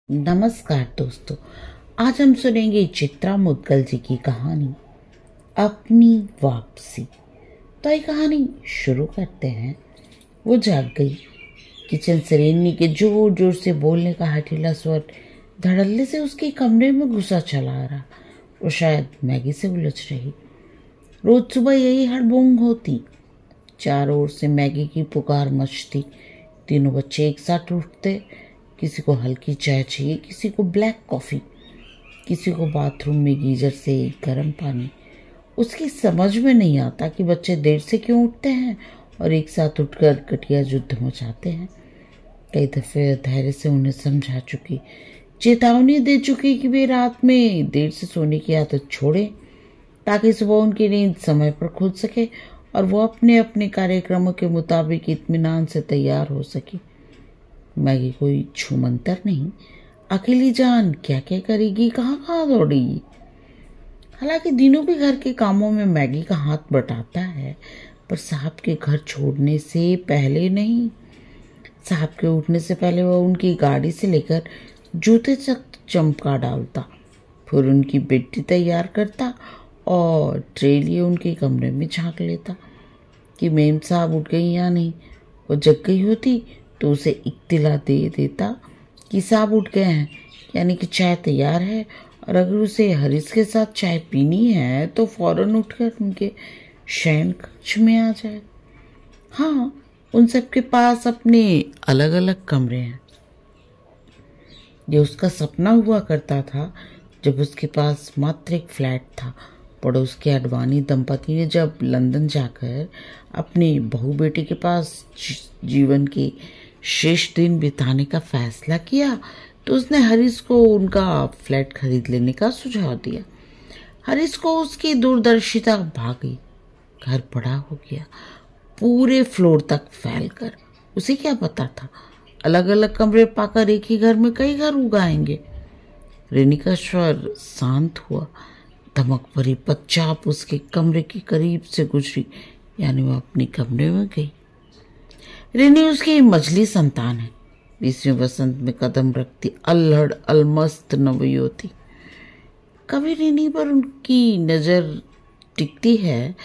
नमस्कार दोस्तों, आज हम सुनेंगे चित्रा मुद्गल जी की कहानी अपनी वापसी। तो ये कहानी शुरू करते हैं। वो जाग गई। किचन से रेनी के जोर जोर से बोलने का हठीला स्वर धड़ल्ले से उसके कमरे में घुसा चला आ रहा। वो शायद मैगी से उलझ रही। रोज सुबह यही हड़बोंग होती। चारों ओर से मैगी की पुकार मचती। तीनों बच्चे एक साथ उठते। किसी को हल्की चाय चाहिए, किसी को ब्लैक कॉफ़ी, किसी को बाथरूम में गीजर से गर्म पानी। उसकी समझ में नहीं आता कि बच्चे देर से क्यों उठते हैं और एक साथ उठकर कटिया युद्ध मचाते हैं। कई दफ़े धैर्य से उन्हें समझा चुकी, चेतावनी दे चुकी कि वे रात में देर से सोने की आदत छोड़ें ताकि सुबह उनकी नींद समय पर खुल सके और वो अपने अपने कार्यक्रमों के मुताबिक इत्मीनान से तैयार हो सके। मैगी कोई छूमंतर नहीं। अकेली जान क्या क्या करेगी, कहाँ कहाँ दौड़ेगी। हालांकि दिनों भी घर के कामों में मैगी का हाथ बटाता है, पर साहब के घर छोड़ने से पहले नहीं। साहब के उठने से पहले वह उनकी गाड़ी से लेकर जूते तक चमका डालता, फिर उनकी बेटी तैयार करता और ट्रे लिए उनके कमरे में झांक लेता कि मेम साहब उठ गई या नहीं। वो जग गई होती तो उसे इत्तिला दे देता कि साहब उठ गए हैं, यानी कि चाय तैयार है। और अगर उसे हरीश के साथ चाय पीनी है तो फौरन उठकर उनके शयन कक्ष में आ जाए। हाँ, उन सब के पास अपने अलग अलग कमरे हैं। ये उसका सपना हुआ करता था जब उसके पास मात्र एक फ्लैट था। पड़ोस के अडवाणी दंपति ने जब लंदन जाकर अपनी बहू बेटी के पास जीवन के शेष दिन बिताने का फैसला किया तो उसने हरीश को उनका फ्लैट खरीद लेने का सुझाव दिया। हरीश को उसकी दूरदर्शिता भा गई। घर बड़ा हो गया, पूरे फ्लोर तक फैलकर। उसे क्या पता था, अलग अलग कमरे पाकर एक ही घर में कई घर उगाएंगे। रेनी का स्वर शांत हुआ। धमक भरी पदचाप उसके कमरे के करीब से गुजरी, यानी वह अपने कमरे में गई। रेनी उसकी मझली संतान है। 20वें वसंत में कदम रखती अल्हड़ अलमस्त नवयुवती। कभी रेनी पर उनकी नजर टिकती है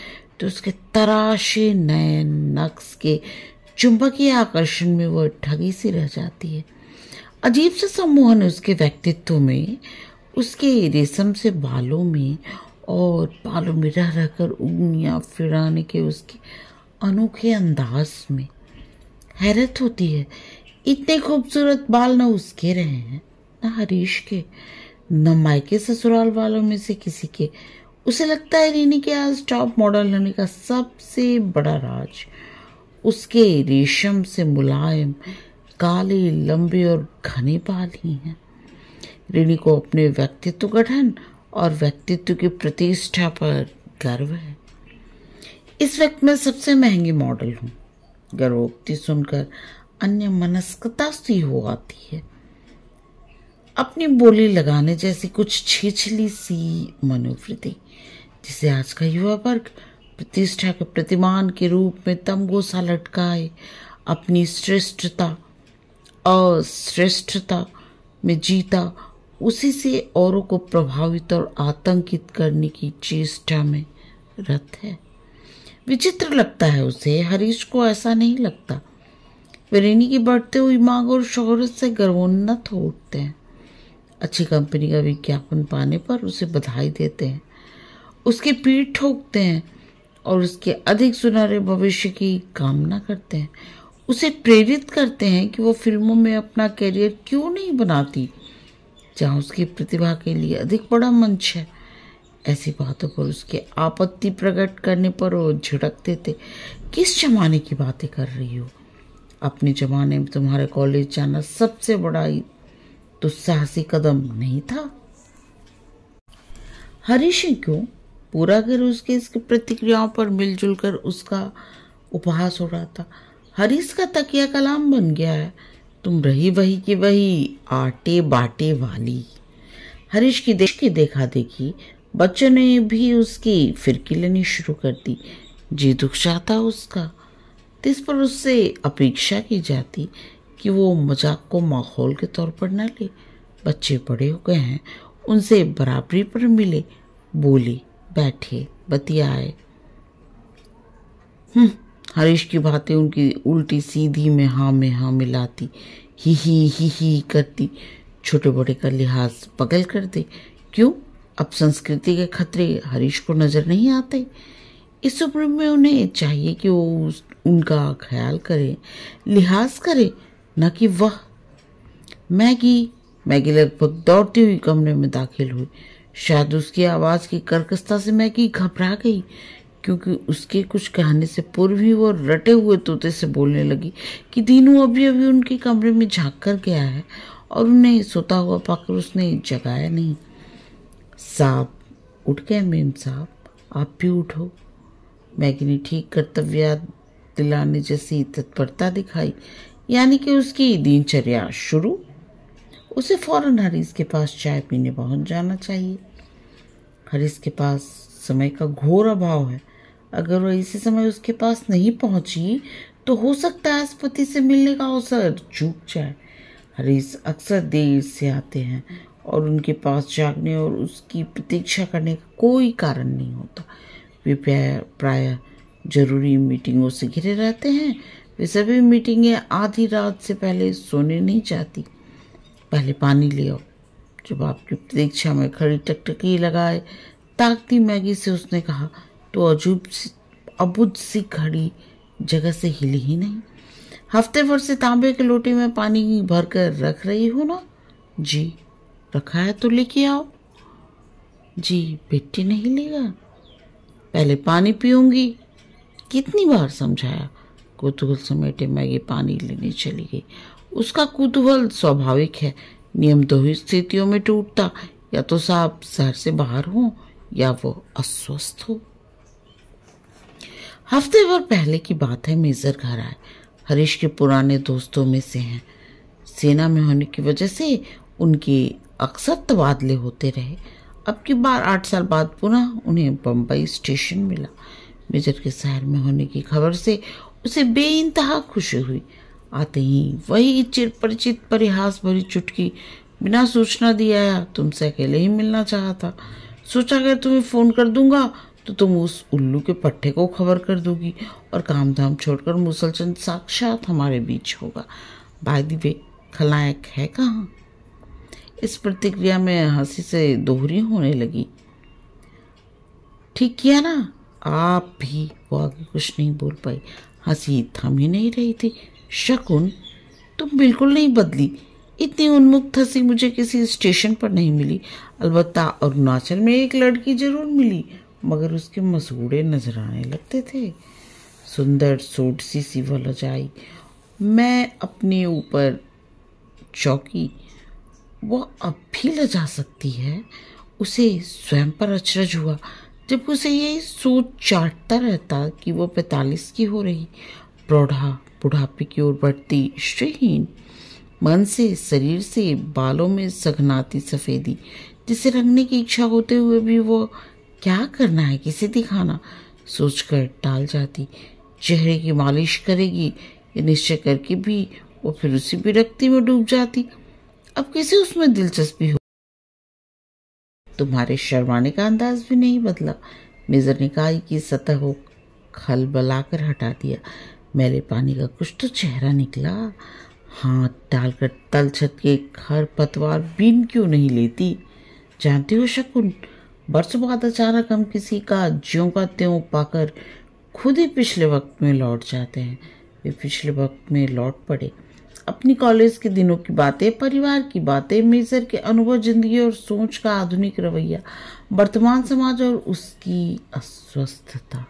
तो उसके तराशे नयन नक्श के चुंबकीय आकर्षण में वह ठगी सी रह जाती है। अजीब सा सम्मोहन है उसके व्यक्तित्व में, उसके रेशम से बालों में और बालों में रह रहकर उंगलियां फिराने के उसके अनोखे अंदाज में। हैरत होती है, इतने खूबसूरत बाल न उसके रहे हैं न हरीश के, न मायके ससुराल वालों में से किसी के। उसे लगता है रेनी के आज टॉप मॉडल होने का सबसे बड़ा राज उसके रेशम से मुलायम काले लंबे और घने बाल ही हैं। रेनी को अपने व्यक्तित्व गठन और व्यक्तित्व की प्रतिष्ठा पर गर्व है। इस वक्त मैं सबसे महंगी मॉडल हूँ। गर्वोक्ति सुनकर अन्य मनस्कता सी हो आती है। अपनी बोली लगाने जैसी कुछ छिछली सी मनोवृत्ति जिसे आज का युवा वर्ग प्रतिष्ठा के प्रतिमान के रूप में तमगोसा लटकाए अपनी श्रेष्ठता और श्रेष्ठता में जीता, उसी से औरों को प्रभावित और आतंकित करने की चेष्टा में रत है। विचित्र लगता है उसे, हरीश को ऐसा नहीं लगता। वे रेनी की बढ़ते हुई मांग और शोहरत से गर्वोन्नत हो उठते हैं। अच्छी कंपनी का विज्ञापन पाने पर उसे बधाई देते हैं, उसकी पीठ ठोकते हैं और उसके अधिक सुनहरे भविष्य की कामना करते हैं। उसे प्रेरित करते हैं कि वो फिल्मों में अपना करियर क्यों नहीं बनाती, जहाँ उसकी प्रतिभा के लिए अधिक बड़ा मंच है। ऐसी बातों पर उसके आपत्ति प्रकट करने पर वो झिड़क देते, किस जमाने की बातें कर रही हो? अपने जमाने में तुम्हारे कॉलेज जाना सबसे बड़ा दुस्साहसी कदम नहीं था। हरीश क्यों पूरा घर उसके इसकी प्रतिक्रियाओं पर मिलजुल कर उसका उपहास हो रहा था। हरीश का तकिया कलाम बन गया है, तुम रही वही की वही आटे बाटे वाली। हरीश की देखा देखी बच्चों ने भी उसकी फिरकी लेनी शुरू कर दी। जी दुख जाता उसका, इस पर उससे अपेक्षा की जाती कि वो मजाक को माहौल के तौर पर न ले, बच्चे बड़े हो गए हैं, उनसे बराबरी पर मिले, बोले, बैठे, बतियाए। हरीश की बातें उनकी उल्टी सीधी में हाँ मिलाती, ही करती, छोटे बड़े का लिहाज बगल कर दे। क्यों? अब संस्कृति के खतरे हरीश को नजर नहीं आते। इस उम्र में उन्हें चाहिए कि वो उनका ख्याल करे, लिहाज करे, न कि वह। मैगी लगभग दौड़ती हुई कमरे में दाखिल हुई। शायद उसकी आवाज की कर्कशता से मैगी घबरा गई, क्योंकि उसके कुछ कहने से पूर्व ही वो रटे हुए तोते से बोलने लगी कि दीनू अभी अभी उनके कमरे में झांक कर गया है और उन्हें सोता हुआ पाकर उसने जगाया नहीं। साहब उठ गए मेम साहब, आप भी उठो। मैगी ने ठीक कर्तव्य दिलाने जैसी तत्परता दिखाई, यानी कि उसकी दिनचर्या शुरू। उसे फौरन हरीश के पास चाय पीने पहुंच जाना चाहिए। हरीश के पास समय का घोर अभाव है। अगर वह इसी समय उसके पास नहीं पहुंची तो हो सकता है इस पति से मिलने का अवसर चूक जाए। हरीश अक्सर देर से आते हैं और उनके पास जागने और उसकी प्रतीक्षा करने का कोई कारण नहीं होता। वे प्रायः जरूरी मीटिंगों से घिरे रहते हैं। वे सभी मीटिंगें आधी रात से पहले सोने नहीं जाती। पहले पानी ले आओ। जब आपकी प्रतीक्षा में खड़ी टकटकी लगाए ताकती मैगी से उसने कहा तो अबुझ सी घड़ी जगह से हिली ही नहीं। हफ्ते भर से तांबे के लोटे में पानी भर कर रख रही हो ना? जी। रखा है तो लेके आओ। जी। बेटी नहीं लेगा? पहले पानी पीऊंगी। कितनी बार समझाया। कुतूहल समेटे मैगी पानी लेने चली गई। उसका कुतूहल स्वाभाविक है। नियम दो ही स्थितियों में टूटता, या तो साहब शहर से बाहर हो या वो अस्वस्थ हो। हफ्ते भर पहले की बात है। मेजर घर आए। हरीश के पुराने दोस्तों में से हैं। सेना में होने की वजह से उनके अक्सर तबादले होते रहे। अब की बार 8 साल बाद पुनः उन्हें बम्बई स्टेशन मिला। मेजर के शहर में होने की खबर से उसे बेइंतहा खुशी हुई। आते ही वही चिरपरिचित परिहास भरी चुटकी, बिना सूचना दिए आया, तुमसे अकेले ही मिलना चाहा था। सोचा अगर तुम्हें फोन कर दूंगा तो तुम उस उल्लू के पट्टे को खबर कर दोगी और काम धाम छोड़कर मुसलचंद साक्षात हमारे बीच होगा। बाय द वे, खलनायक है कहाँ? इस प्रतिक्रिया में हंसी से दोहरी होने लगी। ठीक किया ना? आप भी। वो आगे कुछ नहीं बोल पाई। हंसी थम ही नहीं रही थी। शकुन, तुम बिल्कुल नहीं बदली। इतनी उन्मुक्त हंसी मुझे किसी स्टेशन पर नहीं मिली। अलबत्ता अरुणाचल में एक लड़की जरूर मिली, मगर उसके मसूड़े नजर आने लगते थे। सुंदर सोडसी सी वो लजाई। मैं अपने ऊपर चौकी। वह अब भी लजा सकती है। उसे स्वयं पर अचरज हुआ जब उसे यही सोच चाटता रहता कि वो 45 की हो रही, बुढ़ापे की ओर बढ़ती, श्रीहीन, मन से शरीर से बालों में सघनाती सफेदी, जिसे रंगने की इच्छा होते हुए भी वो क्या करना है, किसे दिखाना, सोचकर टाल जाती। चेहरे की मालिश करेगी ये निश्चय करके भी वो फिर उसी विरक्ति में डूब जाती। अब किसे उसमें दिलचस्पी हो? तुम्हारे शर्माने का अंदाज भी नहीं बदला। मेजर ने कहा कि सतह को खलबलाकर हटा दिया। मैले पानी का कुछ तो चेहरा निकला। हाथ डालकर तल छत के खर पतवार बीन क्यों नहीं लेती? जानती हो शकुन, बरसों बाद अचानक हम किसी का ज्यों का त्यों पाकर खुद ही पिछले वक्त में लौट जाते हैं। वे पिछले वक्त में लौट पड़े। अपनी कॉलेज के दिनों की बातें, परिवार की बातें, मेजर के अनुभव, जिंदगी और सोच का आधुनिक रवैया, वर्तमान समाज और उसकी अस्वस्थता।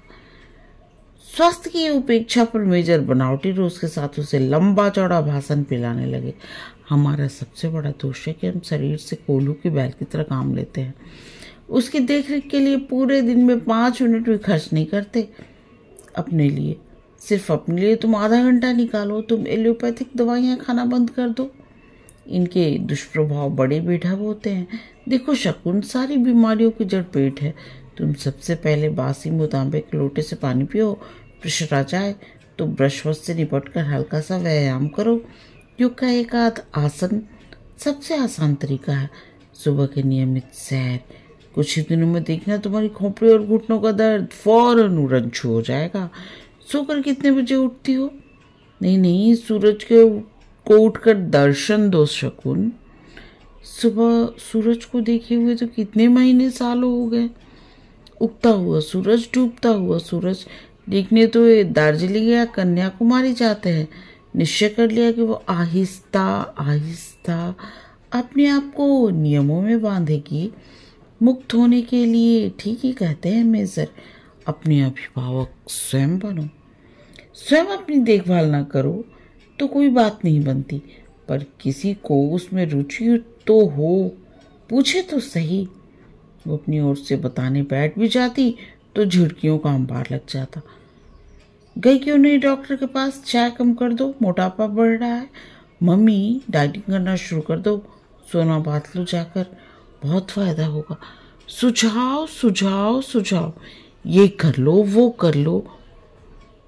स्वास्थ्य की उपेक्षा पर मेजर बनावटी रोज के साथ उसे लंबा चौड़ा भाषण पिलाने लगे। हमारा सबसे बड़ा दोष है कि हम शरीर से कोल्हू की बैल की तरह काम लेते हैं। उसकी देखरेख के लिए पूरे दिन में 5 मिनट भी खर्च नहीं करते। अपने लिए, सिर्फ अपने लिए तुम आधा घंटा निकालो। तुम एलोपैथिक दवाइयाँ खाना बंद कर दो। इनके दुष्प्रभाव बड़े बेढब होते हैं। देखो शकुन, सारी बीमारियों की जड़ पेट है। तुम सबसे पहले बासी मुँह तांबे के लोटे से पानी पियो। प्रेशर आ जाए तो ब्रशवश से निपट कर हल्का सा व्यायाम करो। योग का एक आध आसन सबसे आसान तरीका है सुबह के नियमित सैर। कुछ ही दिनों में देखना तुम्हारी खोपड़ी और घुटनों का दर्द फौरन उड़न छू हो जाएगा। सोकर कितने बजे उठती हो? नहीं नहीं, सूरज को उठकर दर्शन दो शकुन। सुबह सूरज को देखे हुए तो कितने महीने सालों हो गए। उगता हुआ सूरज, डूबता हुआ सूरज देखने तो ये दार्जिलिंग या कन्याकुमारी जाते हैं। निश्चय कर लिया कि वो आहिस्ता आहिस्ता अपने आप को नियमों में बांधेगी। मुक्त होने के लिए ठीक ही कहते हैं मेजर, अपने अभिभावक स्वयं बनो। स्वयं अपनी देखभाल ना करो तो कोई बात नहीं बनती, पर किसी को उसमें रुचि तो हो, पूछे तो सही। वो अपनी ओर से बताने बैठ भी जाती तो झिड़कियों का अंबार लग जाता। गई क्यों नहीं डॉक्टर के पास? चाय कम कर दो, मोटापा बढ़ रहा है। मम्मी डाइटिंग करना शुरू कर दो, सोना बात लो जाकर, बहुत फायदा होगा। सुझाव सुझाव सुझाव, ये कर लो वो कर लो।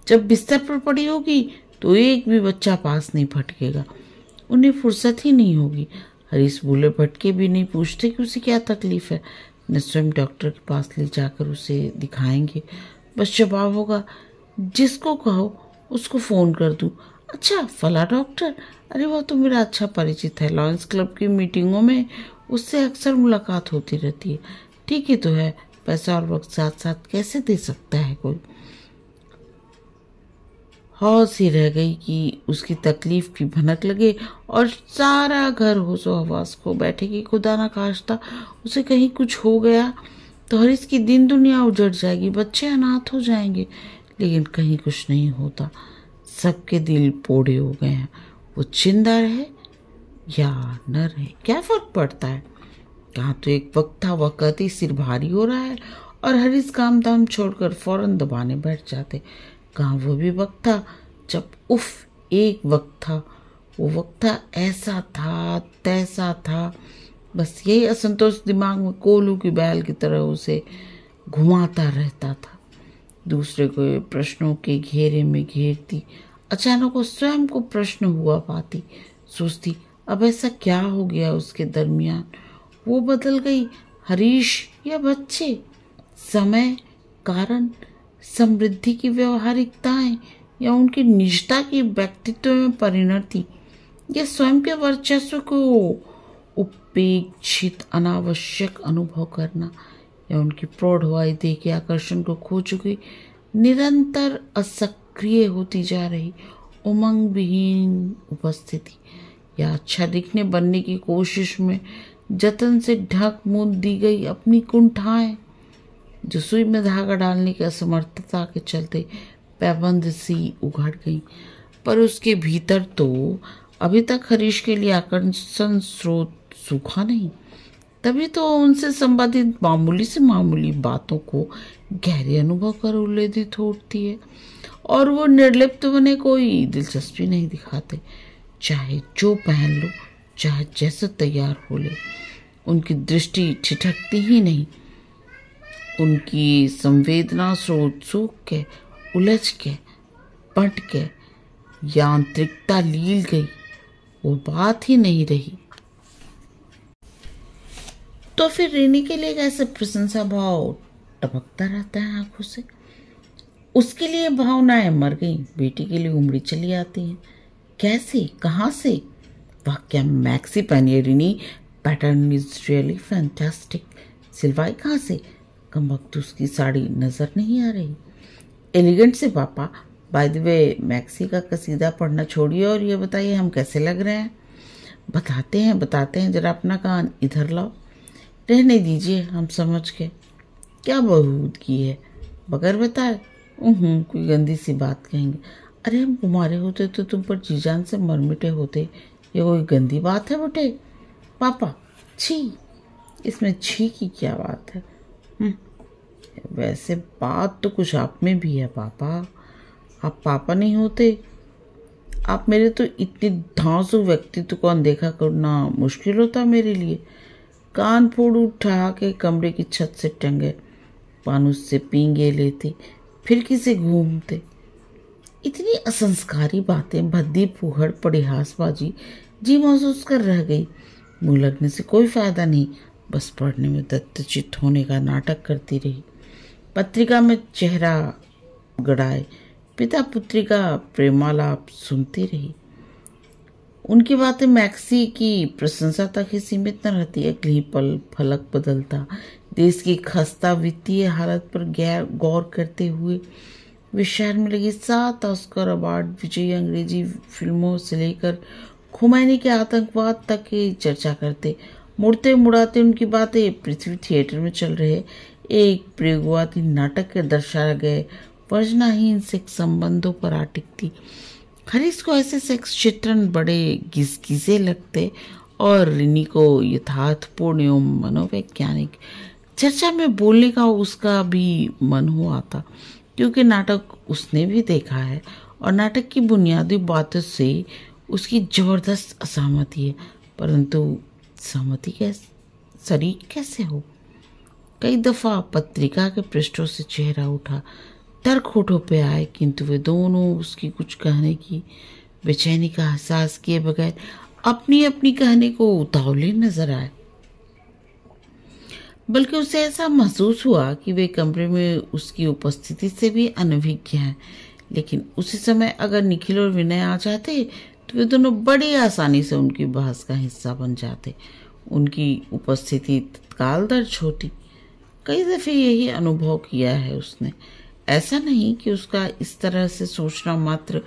जब बिस्तर पर पड़ी होगी तो एक भी बच्चा पास नहीं फटकेगा, उन्हें फुर्सत ही नहीं होगी। हरीश भूले भटके भी नहीं पूछते कि उसे क्या तकलीफ है, न स्वयं डॉक्टर के पास ले जाकर उसे दिखाएंगे। बस जवाब होगा, जिसको कहो उसको फ़ोन कर दूँ। अच्छा फला डॉक्टर, अरे वो तो मेरा अच्छा परिचित है, लॉयंस क्लब की मीटिंगों में उससे अक्सर मुलाकात होती रहती है। ठीक ही तो है, पैसा और वक्त साथ साथ कैसे दे सकता है कोई। हौस ही रह गई कि उसकी तकलीफ की भनक लगे और सारा घर होशो हवास को बैठे कि खुदा ना खास्ता उसे कहीं कुछ हो गया तो हरीश की दिन दुनिया उजड़ जाएगी, बच्चे अनाथ हो जाएंगे। लेकिन कहीं कुछ नहीं होता, सबके दिल पोड़े हो गए हैं। वो जिंदा रहे या न रहे क्या फर्क पड़ता है। कहाँ तो एक वक्त था वह कहती सिर भारी हो रहा है और हरीश काम धाम छोड़कर फौरन दबाने बैठ जाते। कहाँ वो भी वक्त था जब उफ एक वक्त था, वो वक्त था ऐसा था तैसा था, बस यही असंतोष दिमाग में कोलू की बैल की तरह उसे घुमाता रहता था। दूसरे को प्रश्नों के घेरे में घेरती, अचानक वो स्वयं को प्रश्न हुआ पाती। सोचती अब ऐसा क्या हो गया उसके दरमियान, वो बदल गई, हरीश या बच्चे, समय, कारण, समृद्धि की व्यवहारिकताएं या उनकी निजता की व्यक्तित्व में परिणति, या स्वयं के वर्चस्व को उपेक्षित अनावश्यक अनुभव करना, या उनकी प्रौढ़ हवाई देह के आकर्षण को खो चुकी निरंतर असक्रिय होती जा रही उमंग विहीन उपस्थिति, या अच्छा दिखने बनने की कोशिश में जतन से ढक मूंद दी गई अपनी कुंठाएं, जो सुई में धागा डालने की असमर्थता के चलते पैबंद सी उघड़ गई। पर उसके भीतर तो अभी तक हरीश के लिए आकर्षण स्रोत सूखा नहीं। तभी तो उनसे संबंधित मामूली से मामूली बातों को गहरे अनुभव कर उल्लेखित होती है और वो निर्लिप्त बने कोई दिलचस्पी नहीं दिखाते। चाहे जो पहन लो, चाहे जैसे तैयार हो ले, उनकी दृष्टि ठिठकती ही नहीं। उनकी संवेदना स्रोत सूख के, उलझ के, पट के, यांत्रिकता लील गई, वो बात ही नहीं रही। तो फिर रीनी के लिए कैसे प्रशंसा भाव टपकता रहता है आंखों से। उसके लिए भावनाएं मर गई, बेटी के लिए उमड़ी चली आती हैं। कैसे, कहाँ से? वाह क्या मैक्सी पहनी है Reeni, pattern is really fantastic. सिलवाई कहाँ से? कम वक्त उसकी साड़ी नजर नहीं आ रही। एलिगेंट से पापा। बाय द वे मैक्सी का कसीदा पढ़ना छोड़िए और ये बताइए हम कैसे लग रहे हैं। बताते हैं, जरा अपना कान इधर लाओ। रहने दीजिए, हम समझ के। क्या बहूदगी है, बगैर बताए कोई गंदी सी बात कहेंगे। अरे हम कुमारे होते तो तुम पर जीजान से मरमिटे होते, ये कोई गंदी बात है बेटे? पापा छी, इसमें छी की क्या बात है? वैसे बात तो कुछ आप में भी है पापा। आप पापा नहीं होते, आप मेरे तो इतने धांसू व्यक्तित्व को अनदेखा करना मुश्किल होता मेरे लिए। कान फोड़ उठा के कमरे की छत से टंगे, पानुस से पींगे लेते, फिरकी से घूमते। इतनी असंस्कारी बातें, भद्दी फूहड़, परिहासबाजी जी महसूस कर रह गई। मुंह लगने से कोई फायदा नहीं, बस पढ़ने में दत्तचित्त होने का नाटक करती रही। पत्रिका में चेहरा गड़ाए पिता पुत्री का प्रेमालाप सुनती रही। उनकी बातें मैक्सी की प्रशंसा तक ही सीमित न रहती। अगले पल फलक बदलता। देश की खस्ता वित्तीय हालत पर गौर करते हुए वे शहर में लगी 7 ऑस्कर अवार्ड विजयी अंग्रेजी फिल्मों से लेकर खुमैनी के आतंकवाद तक की चर्चा करते। मुड़ते मुड़ाते उनकी बातें पृथ्वी थिएटर में चल रहे एक प्रयोगवादी नाटक के दर्शाए गए वर्जनाहीन सेक्स संबंधों पर आ टिकती। हरीश को ऐसे सेक्स चित्रण बड़े घिसघिसे लगते और रिनी को यथार्थपूर्ण एवं मनोवैज्ञानिक। चर्चा में बोलने का उसका भी मन हुआ था, क्योंकि नाटक उसने भी देखा है और नाटक की बुनियादी बातों से उसकी जबरदस्त असहमति है। परंतु सहमति शरीक कैसे हो? कई दफा पत्रिका के पृष्ठों से चेहरा उठा, तर्क होठों पे आए, किंतु वे दोनों उसकी कुछ कहने की बेचैनी का एहसास किए बगैर अपनी अपनी कहने को उतावले नजर आए। बल्कि उसे ऐसा महसूस हुआ कि वे कमरे में उसकी उपस्थिति से भी अनभिज्ञ हैं। लेकिन उसी समय अगर निखिल और विनय आ जाते तो वे दोनों बड़ी आसानी से उनकी बहस का हिस्सा बन जाते। उनकी उपस्थिति तत्काल दर्ज होती। कई दफे यही अनुभव किया है उसने। ऐसा नहीं कि उसका इस तरह से सोचना मात्र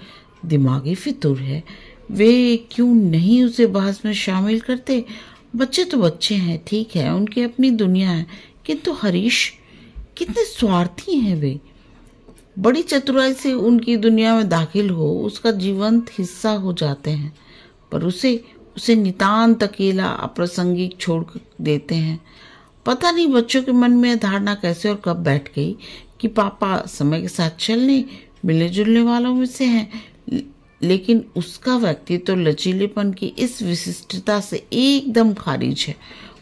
दिमागी फितूर है। वे क्यों नहीं उसे बहस में शामिल करते? बच्चे तो बच्चे हैं, ठीक है, उनकी अपनी दुनिया है, किंतु हरीश कितने स्वार्थी हैं वे। बड़ी चतुराई से उनकी दुनिया में दाखिल हो उसका जीवंत हिस्सा हो जाते हैं, पर उसे नितांत अकेला अप्रासंगिक छोड़ देते हैं। पता नहीं बच्चों के मन में धारणा कैसे और कब बैठ गई कि पापा समय के साथ चलने मिलने जुलने वालों में से हैं, लेकिन उसका व्यक्तित्व तो लचीलेपन की इस विशिष्टता से एकदम खारिज है।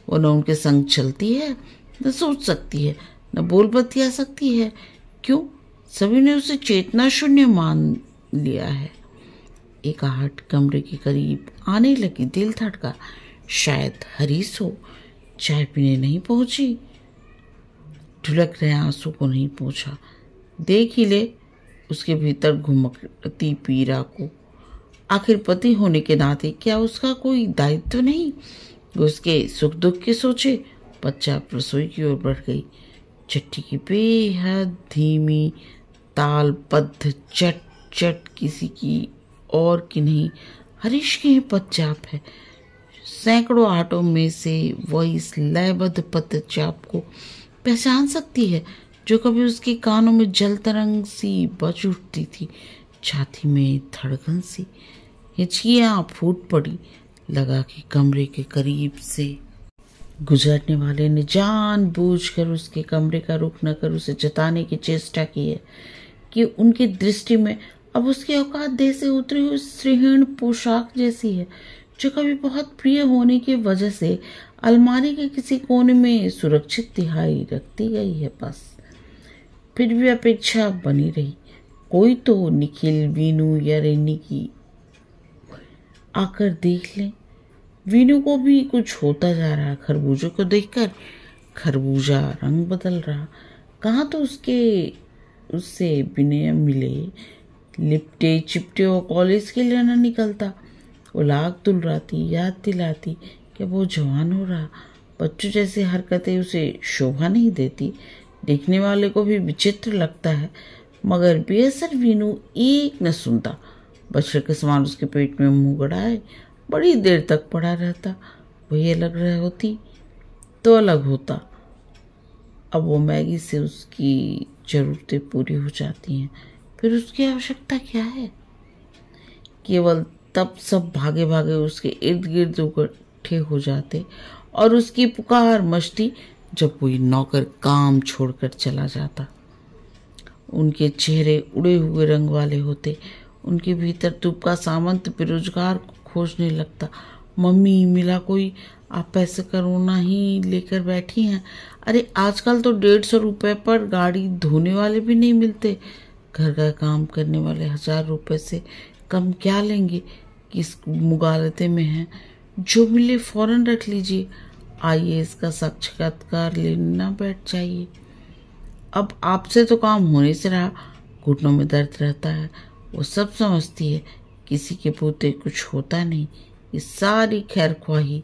वो न उनके संग चलती है, न सोच सकती है, न बोल बतिया सकती है। क्यों? सभी ने उसे चेतना शून्य मान लिया है। एक आहट कमरे के करीब आने लगी। दिल धड़का। शायद हरीश हो। चाय पीने नहीं पहुंची। ढुलक रहे आंसू को नहीं पूछा। देख ही ले उसके भीतर घुमकती पीड़ा को। आखिर पति होने के नाते क्या उसका कोई दायित्व नहीं? वो उसके सुख दुख के सोचे। बच्चा रसोई की ओर बढ़ गई। चट्टी की बेहद धीमी तालबद्ध चट चट किसी की और की नहीं, हरीश की ही पदचाप है। सैकड़ों आटों में से वह इस लयबद्ध पदचाप को पहचान सकती है जो कभी उसके कानों में जल तरंग सी बज उठती थी, छाती में धड़कन सी। हिचकियां फूट पड़ी। लगा कि कमरे के करीब से गुजरने वाले ने जानबूझकर उसके कमरे का रुख न कर उसे जताने की चेष्टा की है कि उनकी दृष्टि में अब उसकी औकात देह से उतरी हुई श्रीहीन पोशाक जैसी है, जो कभी बहुत प्रिय होने की वजह से अलमारी के किसी कोने में सुरक्षित तिहाई रखती गई है। बस फिर भी अपेक्षा बनी रही। कोई तो निखिल, वीनू या रेनी की आकर देख ले। वीनू को भी कुछ होता जा रहा। खरबूजों को देखकर खरबूजा रंग बदल रहा। कहाँ तो उससे विनय मिले, लिपटे चिपटे और कॉलेज के लिए न निकलता। वो लाख दुलराती, याद दिलाती कि वो जवान हो रहा। बच्चों जैसी हरकतें उसे शोभा नहीं देती। देखने वाले को भी विचित्र लगता है, मगर बेअसर वीनू एक न सुनता। बच्चे के समान उसके पेट में मुंह गड़ाए बड़ी देर तक पड़ा रहता। वही अलग रह होती तो अलग होता। अब वो मैगी से उसकी जरूरतें पूरी हो जाती हैं, फिर उसकी आवश्यकता क्या है? केवल तब सब भागे भागे उसके इर्द गिर्द इकट्ठे हो जाते और उसकी पुकार मचती जब कोई नौकर काम छोड़कर चला जाता। उनके चेहरे उड़े हुए रंग वाले होते। उनके भीतर तुप का सामंत बेरोजगार को खोजने लगता। मम्मी मिला कोई? आप पैसे करोना ही लेकर बैठी हैं। अरे आजकल तो 150 रुपए पर गाड़ी धोने वाले भी नहीं मिलते। घर का काम करने वाले 1000 रुपए से कम क्या लेंगे? किस मुगालते में हैं? जो मिले फौरन रख लीजिए, आइए इसका साक्षात्कार लेना बैठ जाइए। अब आपसे तो काम होने से रहा, घुटनों में दर्द रहता है। वो सब समझती है, किसी के पोते कुछ होता नहीं। ये सारी खैर ख्वाही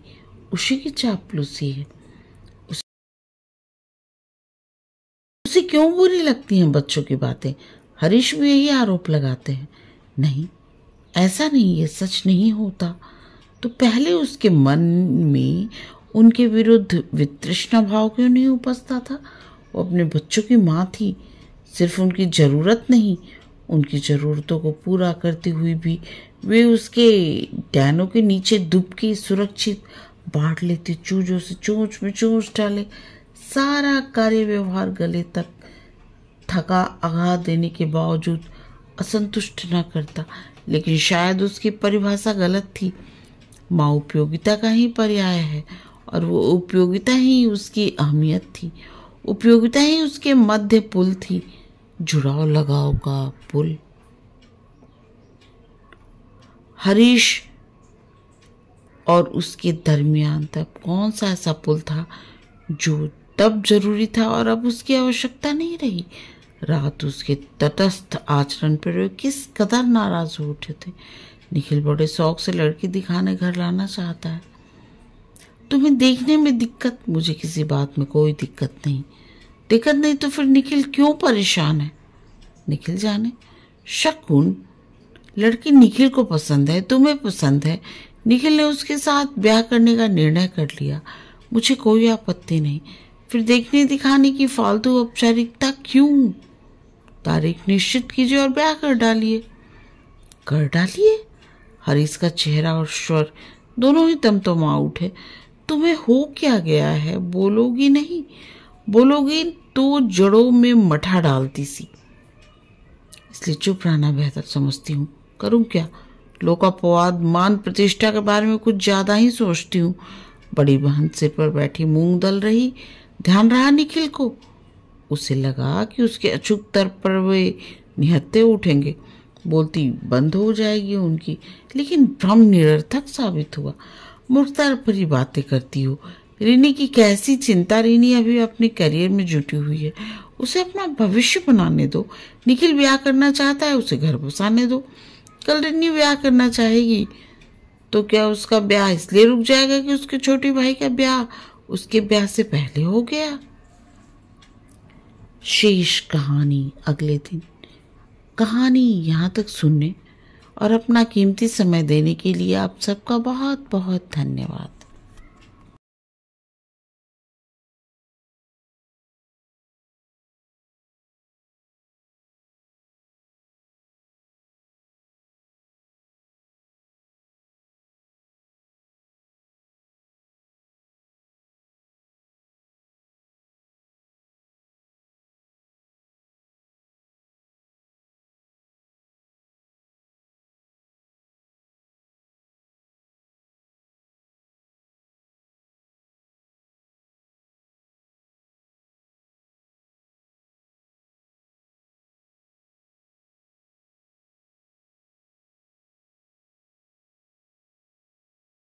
उसी की चापलूसी है। उसे क्यों बुरी लगती हैं बच्चों की बातें? हरीश भी यही आरोप लगाते हैं। नहीं, ऐसा नहीं, ये सच नहीं होता। तो पहले उसके मन में उनके विरुद्ध वितृष्णा भाव क्यों नहीं उपजता था? वो अपने बच्चों की माँ थी। सिर्फ उनकी ज़रूरत नहीं, उनकी ज़रूरतों को पूरा करती हुई भी वे उसके डैनों के नीचे दुबकी सुरक्षित बांट लेती, चूजों से चोंच में चोंच डाले। सारा कार्य व्यवहार गले तक थका आघा देने के बावजूद असंतुष्ट न करता। लेकिन शायद उसकी परिभाषा गलत थी। माँ उपयोगिता का ही पर्याय है और वो उपयोगिता ही उसकी अहमियत थी। उपयोगिता ही उसके मध्य पुल थी, जुड़ाव लगाव का पुल। हरीश और उसके दरमियान तब कौन सा ऐसा पुल था जो तब जरूरी था और अब उसकी आवश्यकता नहीं रही? रात उसके तटस्थ आचरण पर वे किस कदर नाराज हो उठे थे। निखिल बड़े शौक से लड़की दिखाने घर लाना चाहता है। तुम्हें देखने में दिक्कत, मुझे किसी बात में कोई दिक्कत नहीं। दिक्कत नहीं तो फिर निखिल क्यों परेशान है? निखिल जाने। शकुन, लड़की निखिल को पसंद है, तुम्हें पसंद है। निखिल ने उसके साथ ब्याह करने का निर्णय कर लिया। मुझे कोई आपत्ति नहीं। फिर देखने दिखाने की फालतू औपचारिकता क्यों? तारीख निश्चित कीजिए और ब्याह कर डालिए। कर डालिए? हरीश का चेहरा और स्वर दोनों ही तमतमा उठे। तुम्हें हो क्या गया है? बोलोगी नहीं? बोलोगी तो जड़ों में मठा डालती सी, इसलिए चुप रहना बेहतर समझती हूँ। करूँ क्या? लोकापवाद, मान प्रतिष्ठा के बारे में कुछ ज्यादा ही सोचती हूँ। बड़ी बहन सिर पर बैठी मूंग दल रही। ध्यान रहा निखिल को। उसे लगा कि उसके अचूक तर्क पर वे निहत्ते उठेंगे, बोलती बंद हो जाएगी उनकी। लेकिन भ्रम निरर्थक साबित हुआ। मूर्खता भरी बातें करती हो। रीनी की कैसी चिंता? रीनी अभी अपने करियर में जुटी हुई है, उसे अपना भविष्य बनाने दो। निखिल ब्याह करना चाहता है, उसे घर बसाने दो। कल रीनी ब्याह करना चाहेगी तो क्या उसका ब्याह इसलिए रुक जाएगा कि उसके छोटे भाई का ब्याह उसके ब्याह से पहले हो गया? शेष कहानी अगले दिन। कहानी यहाँ तक सुनने और अपना कीमती समय देने के लिए आप सबका बहुत बहुत धन्यवाद।